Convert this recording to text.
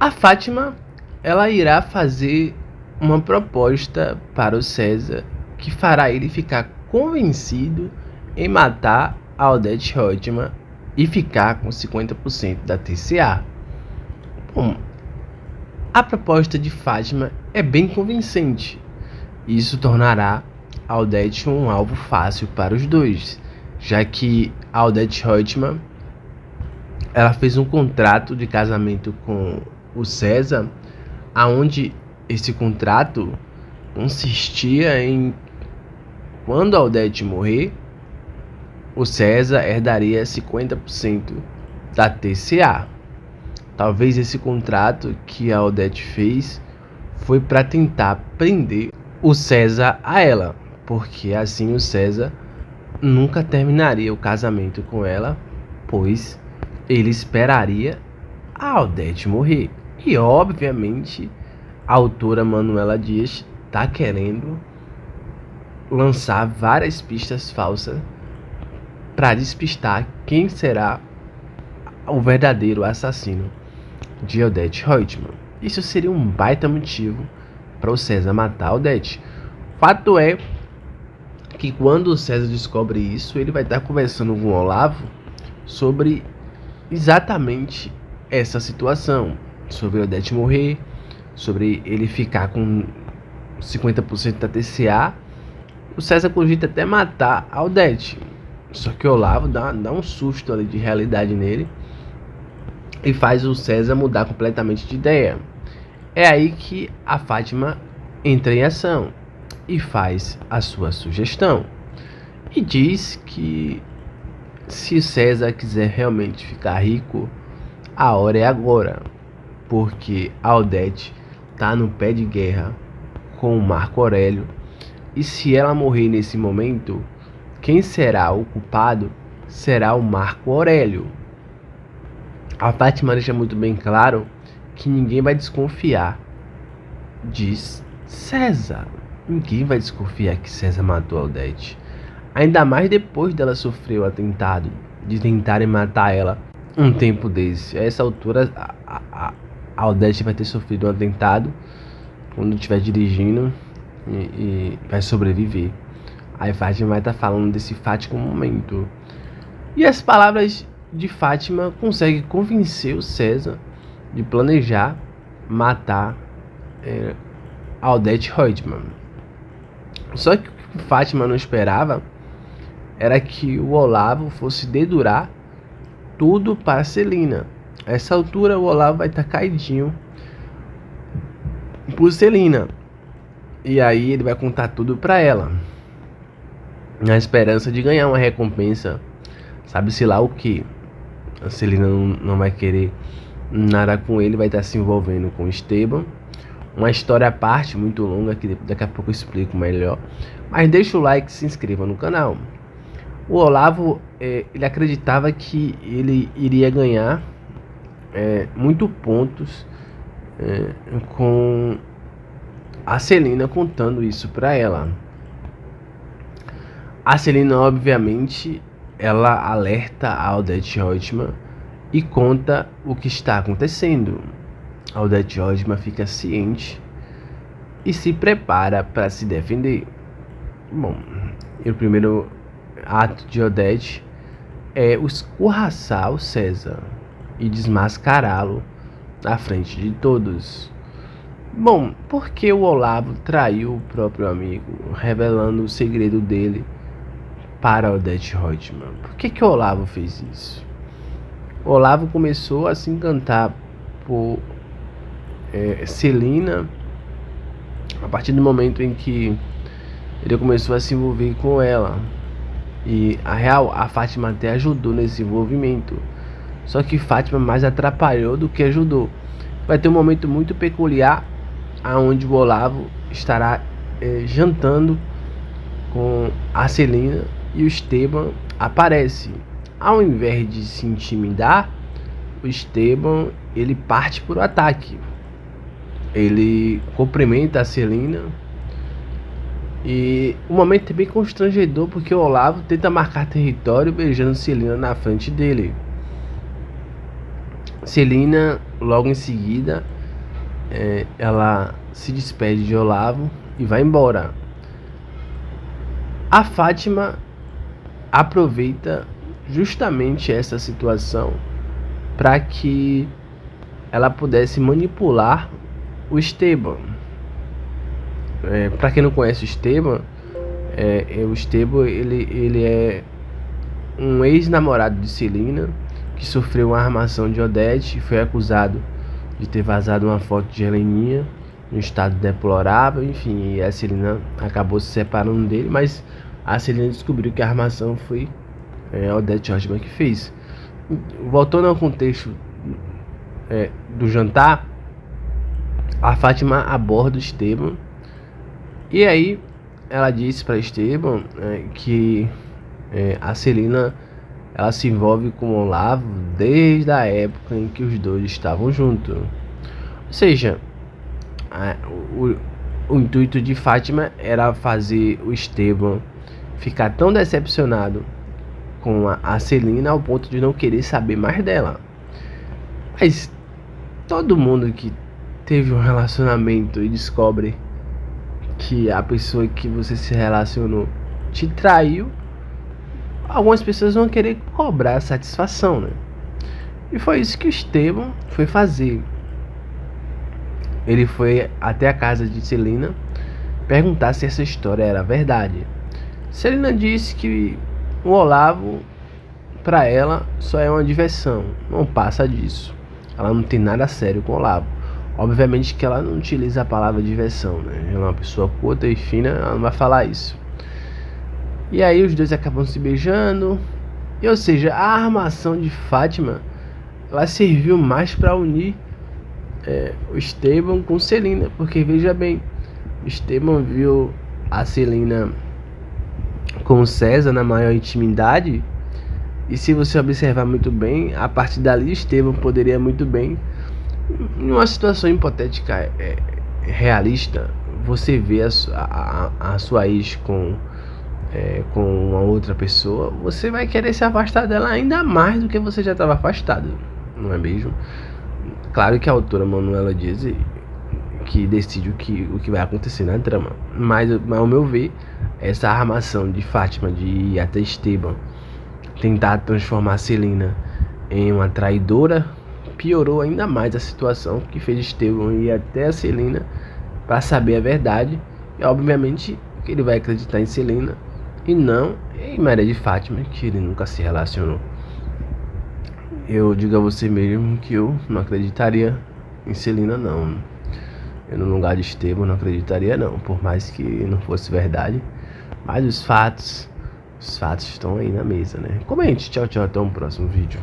A Fátima, ela irá fazer uma proposta para o César que fará ele ficar convencido em matar a Odete Roitman e ficar com 50% da TCA. Bom, a proposta de Fátima é bem convincente. Isso tornará a Odete um alvo fácil para os dois, já que a Odete Roitman, ela fez um contrato de casamento com o César, aonde esse contrato consistia em, quando a Odete morrer, o César herdaria 50% da TCA. Talvez esse contrato que a Odete fez foi para tentar prender o César a ela, porque assim o César nunca terminaria o casamento com ela, pois ele esperaria a Odete morrer. E obviamente a autora Manuela Dias está querendo lançar várias pistas falsas para despistar quem será o verdadeiro assassino de Odete Roitman. Isso seria um baita motivo para o César matar a Odete. Fato é que quando o César descobre isso, ele vai estar conversando com o Olavo sobre exatamente essa situação, sobre a Odete morrer, sobre ele ficar com 50% da TCA. O César cogita até matar a Odete, só que o Olavo dá um susto ali de realidade nele e faz o César mudar completamente de ideia. É aí que a Fátima entra em ação e faz a sua sugestão e diz que se o César quiser realmente ficar rico, a hora é agora, porque a Odete está no pé de guerra com o Marco Aurélio, e se ela morrer nesse momento, quem será o culpado será o Marco Aurélio. A Fátima deixa muito bem claro que ninguém vai desconfiar de César. Ninguém vai desconfiar que César matou a Odete. Ainda mais depois dela sofrer o atentado, de tentarem matar ela um tempo desse. A essa altura, a Odete vai ter sofrido um atentado quando estiver dirigindo e vai sobreviver. Aí Fátima vai estar falando desse fatídico momento. E as palavras de Fátima conseguem convencer o César de planejar matar a Odete Roitman. Só que o que Fátima não esperava era que o Olavo fosse dedurar tudo para Celina. A essa altura o Olavo vai estar caidinho por Celina. E aí ele vai contar tudo para ela, na esperança de ganhar uma recompensa, sabe-se lá o que. A Celina não vai querer nada com ele, vai estar se envolvendo com o Esteban. Uma história à parte, muito longa, que daqui a pouco eu explico melhor. Mas deixa o like e se inscreva no canal. O Olavo, ele acreditava que ele iria ganhar muito pontos com a Celina contando isso para ela. A Celina, obviamente, ela alerta a Odete Roitman e conta o que está acontecendo. A Odete Roitman fica ciente e se prepara para se defender. Bom, e o primeiro ato de Odete é escorraçar o César e desmascará-lo na frente de todos. Bom, por que o Olavo traiu o próprio amigo, revelando o segredo dele para a Odete Roitman? Por que o Olavo fez isso? O Olavo começou a se encantar por Celina a partir do momento em que ele começou a se envolver com ela. E a Fátima até ajudou nesse envolvimento. Só que Fátima mais atrapalhou do que ajudou. Vai ter um momento muito peculiar aonde o Olavo estará jantando com a Celina e o Esteban aparece. Ao invés de se intimidar, o Esteban ele parte para o ataque. Ele cumprimenta a Celina e o momento é bem constrangedor porque o Olavo tenta marcar território beijando Celina na frente dele. Celina logo em seguida, ela se despede de Olavo e vai embora. A Fátima aproveita justamente essa situação para que ela pudesse manipular o Esteban. Para quem não conhece o Esteban, o Esteban ele é um ex-namorado de Celina que sofreu uma armação de Odete e foi acusado de ter vazado uma foto de Heleninha em um estado deplorável. Enfim, e a Celina acabou se separando dele, mas a Celina descobriu que a armação foi a Odete Roitman que fez. Voltando ao contexto do jantar, a Fátima aborda o Esteban e aí ela disse para Esteban que a Celina ela se envolve com o Olavo desde a época em que os dois estavam juntos. Ou seja, o intuito de Fátima era fazer o Esteban ficar tão decepcionado com a Celina ao ponto de não querer saber mais dela. Mas todo mundo que teve um relacionamento e descobre que a pessoa que você se relacionou te traiu, algumas pessoas vão querer cobrar satisfação, né? E foi isso que o Esteban foi fazer. Ele foi até a casa de Celina perguntar se essa história era verdade. Celina disse que o Olavo, para ela, só é uma diversão, não passa disso. Ela não tem nada sério com o Olavo. Obviamente que ela não utiliza a palavra diversão, né? Ela é uma pessoa culta e fina, ela não vai falar isso. E aí os dois acabam se beijando. E, ou seja, a armação de Fátima, ela serviu mais para unir o Esteban com Celina. Porque veja bem, o Esteban viu a Celina com o César na maior intimidade. E se você observar muito bem, a partir dali Esteban poderia muito bem, em uma situação hipotética realista, você vê a sua ex com uma outra pessoa, você vai querer se afastar dela ainda mais do que você já estava afastado, não é mesmo? Claro que a autora Manuela Dias que decide o que vai acontecer na trama, mas ao meu ver, essa armação de Fátima de ir até Esteban tentar transformar a Celina em uma traidora piorou ainda mais a situação, que fez Esteban ir até a Celina para saber a verdade. E obviamente que ele vai acreditar em Celina e não em Maria de Fátima, que ele nunca se relacionou. Eu digo a você mesmo que eu não acreditaria em Celina, não. Eu, no lugar de Esteban, não acreditaria, não, por mais que não fosse verdade. Mas os fatos estão aí na mesa, né? Comente, tchau, até um próximo vídeo.